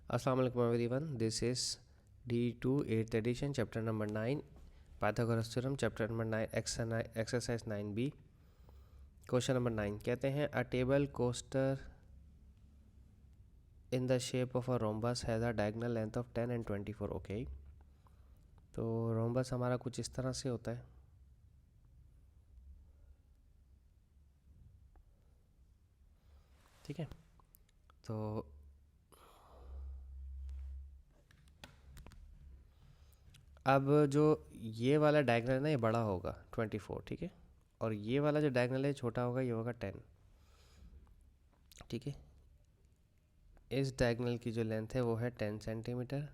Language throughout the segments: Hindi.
अस्सलाम वालेकुम everyone, this is D2 8th edition chapter number 9 Pythagoras theorem chapter number 9 exercise 9B। Question number 9 कहते हैं अ table coaster in the shape of a rhombus has a diagonal length of 10 and 24। Okay, तो रोम्बस हमारा कुछ इस तरह से होता है। ठीक है, तो अब जो ये वाला डायगोनल है ना, ये बड़ा होगा 24। ठीक है, और ये वाला जो डायगोनल है छोटा होगा, ये होगा 10। ठीक है, इस डायगोनल की जो लेंथ है वो है 10 सेंटीमीटर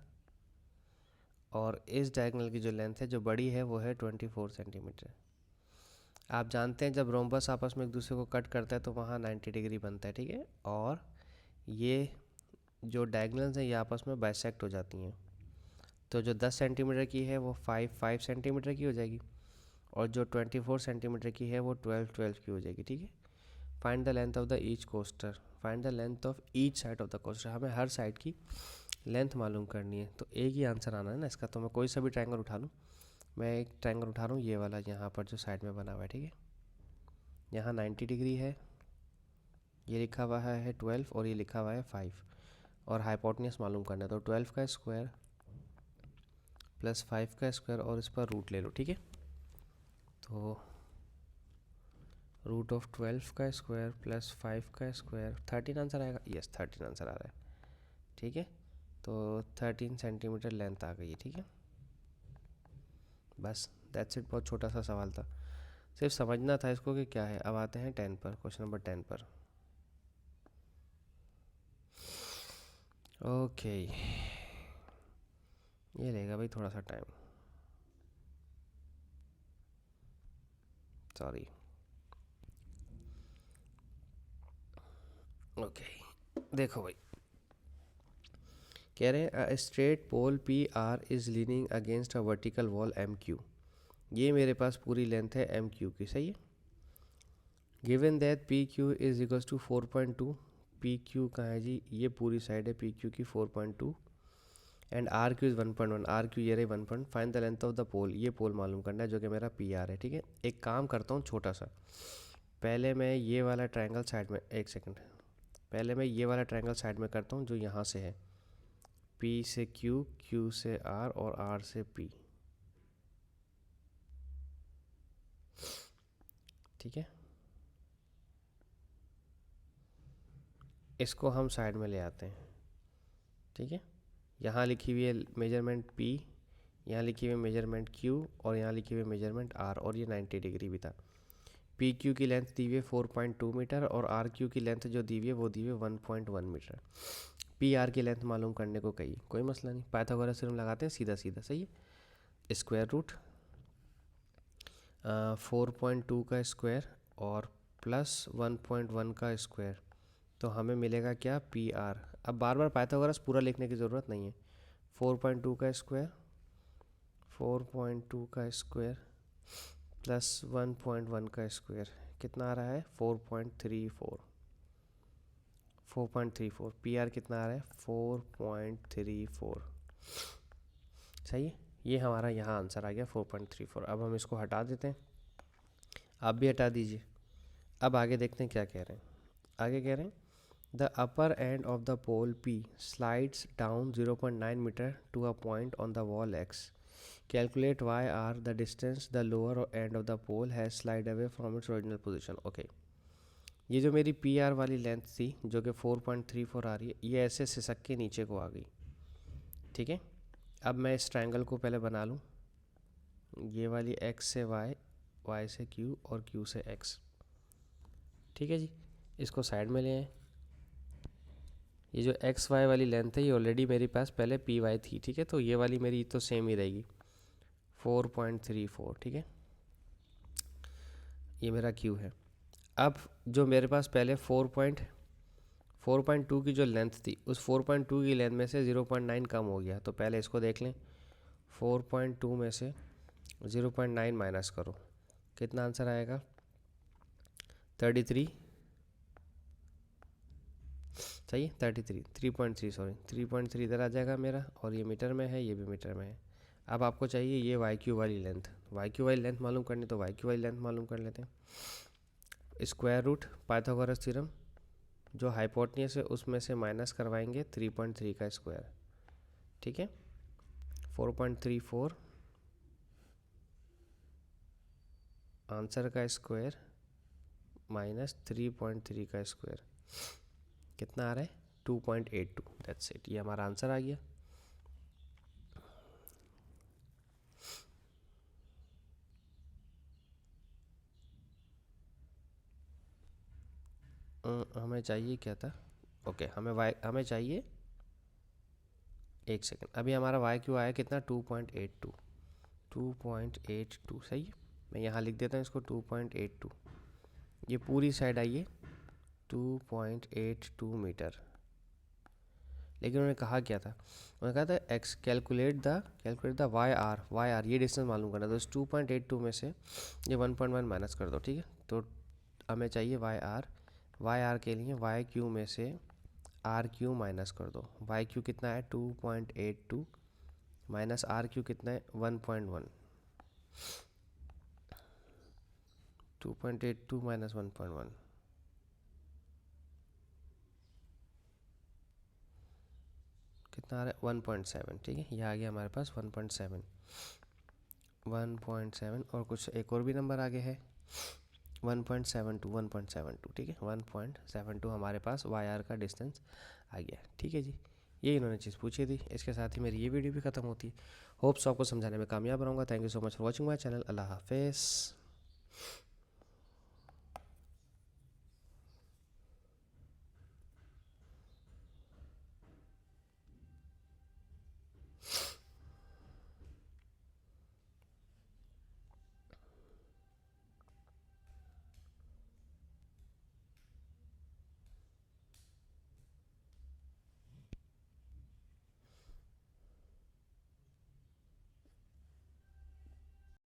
और इस डायगोनल की जो लेंथ है जो बड़ी है वो है 24 सेंटीमीटर। आप जानते हैं जब रोम्बस आपस में एक दूसरे को कट करता है तो वहाँ 90 डिग्री बनता है। ठीक है, और ये जो डायगोनल्स हैं ये आपस में बाइसेक्ट हो जाती हैं, तो जो 10 सेंटीमीटर की है वो 5 सेंटीमीटर की हो जाएगी और जो 24 सेंटीमीटर की है वो 12 की हो जाएगी। ठीक है, find the length of the each coaster, find the length of each side of the coaster. हमें हर साइड की लेंथ मालूम करनी है, तो एक ही आंसर आना है ना इसका। तो मैं कोई सा भी ट्रायंगल उठा लूँ, मैं एक ट्रायंगल उठा रहा हूँ ये वाला यहाँ पर जो साइड में बना हुआ है। ठीक है, यहाँ 90 डिग्री है, ये लिखा हुआ है 12 और ये लिखा हुआ है 5 और हाइपोटेन्यूस मालूम करना है। तो 12 का स्क्वायर प्लस 5 का स्क्वायर और इस पर रूट ले लो। ठीक है, तो रूट ऑफ 12 का स्क्वायर प्लस 5 का स्क्वायर 13 आंसर आएगा। यस, 13 आंसर आ रहा है। ठीक है, तो 13 सेंटीमीटर लेंथ आ गई है। ठीक है, बस दैट्स इट। बहुत छोटा सा सवाल था, सिर्फ समझना था इसको कि क्या है। अब आते हैं 10 पर, क्वेश्चन नंबर 10 पर। ओके, ये लेगा भाई थोड़ा सा टाइम, सॉरी। ओके, देखो भाई, कह रहे हैं a straight pole P R is leaning against a vertical wall M Q. ये मेरे पास पूरी लेंथ है एम क्यू की, सही है। Given that P Q is equals to 4.2, P Q कहाँ है जी, ये पूरी साइड है पी क्यू की 4.2 and R Q is 1.1, R Q ये रही 1. Find the length of the pole, ये पोल मालूम करना है जो कि मेरा पी आर है। ठीक है, एक काम करता हूँ छोटा सा, पहले मैं ये वाला ट्रायंगल साइड में, एक सेकंड, पहले मैं ये वाला ट्रायंगल साइड में करता हूँ जो यहाँ से है, पी से क्यू, क्यू से आर और आर से पी। ठीक है, इसको हम साइड में ले आते हैं। ठीक है, यहाँ लिखी हुई है मेजरमेंट P, यहाँ लिखी हुई है मेजरमेंट Q और यहाँ लिखी हुई है मेजरमेंट R और ये 90 डिग्री भी था। पी क्यू की लेंथ दी हुई है 4.2 मीटर और आर क्यू की लेंथ जो दी हुई है वो दी हुई है 1.1 मीटर। पी आर की लेंथ मालूम करने को कही, कोई मसला नहीं, पाइथागोरस थ्योरम लगाते हैं सीधा सीधा, सही है। स्क्वायर रूट 4.2 का स्क्वायर और प्लस 1.1 का स्क्वायर, तो हमें मिलेगा क्या, पी आर। अब बार बार पाइथागोरस पूरा लिखने की ज़रूरत नहीं है। 4.2 का स्क्वायर, 4.2 का स्क्वायर प्लस 1.1 का स्क्वायर कितना आ रहा है, 4.34। 4.34 पी आर कितना आ रहा है, 4.34। सही है, ये हमारा यहाँ आंसर आ गया 4.34। अब हम इसको हटा देते हैं, आप भी हटा दीजिए। अब आगे देखते हैं क्या कह रहे हैं। आगे कह रहे हैं the upper end of the pole P slides down 0.9 metre to a point on the wall X। Calculate why are the distance the lower end of the pole has slide away from its original position. Okay, ये जो मेरी पी आर वाली लेंथ थी जो कि 4.34 आ रही है, ये ऐसे सिसक के नीचे को आ गई। ठीक है, अब मैं इस ट्रायंगल को पहले बना लूँ, ये वाली x से y, y से q और q से x। ठीक है जी, इसको साइड में ले आए। ये जो एक्स वाई वाली लेंथ है ये ऑलरेडी मेरे पास पहले पी वाई थी। ठीक है, तो ये वाली मेरी तो सेम ही रहेगी 4.34। ठीक है, ये मेरा क्यू है। अब जो मेरे पास पहले 4.2 की जो लेंथ थी, उस 4.2 की लेंथ में से 0.9 कम हो गया, तो पहले इसको देख लें। 4.2 में से 0.9 माइनस करो, कितना आंसर आएगा, 33। सही है, 3.3 सॉरी 3.3 इधर आ जाएगा मेरा, और ये मीटर में है, ये भी मीटर में है। अब आपको चाहिए ये वाई क्यू वाली लेंथ, वाई क्यू वाली लेंथ मालूम करनी तो वाई क्यू वाली लेंथ मालूम कर लेते हैं। स्क्वायर रूट पाइथागोरस थ्योरम, जो हाइपोटेन्यूस है उसमें से माइनस करवाएंगे 3.3 का स्क्वायर, ठीक है। 4.34 आंसर का स्क्वायर माइनस 3.3 का स्क्वायर कितना आ रहा है, 2.82। दैट्स इट, ये हमारा आंसर आ गया। हमें चाहिए क्या था, ओके हमें चाहिए, एक सेकंड, अभी हमारा वाई क्यू आया कितना, 2.82, 2.82 सही है। मैं यहाँ लिख देता हूँ इसको 2.82, ये पूरी साइड आइए 2.82 मीटर। लेकिन उन्होंने कहा क्या था, उन्होंने कहा था X calculate the why are ये डिस्टेंस मालूम करना। तो इस 2.82 में से ये 1.1 माइनस कर दो, ठीक है। तो हमें चाहिए वाई आर के लिए वाई क्यू में से आर क्यू माइनस कर दो। वाई क्यू कितना है 2.82 माइनस आर क्यू कितना है 1.1, 2.82 माइनस 1.1 कितना आ रहा है 1.7, ठीक है। ये आ गया हमारे पास 1.7, 1.7 और कुछ एक और भी नंबर आगे है 1.72, ठीक है। 1.72 हमारे पास वाई आर का डिस्टेंस आ गया, ठीक है जी। ये इन्होंने चीज़ पूछी थी। इसके साथ ही मेरी ये वीडियो भी ख़त्म होती है। होप्स आपको समझाने में कामयाब रहूँगा। Thank you so much for watching my channel. अल्लाह हाफिज़।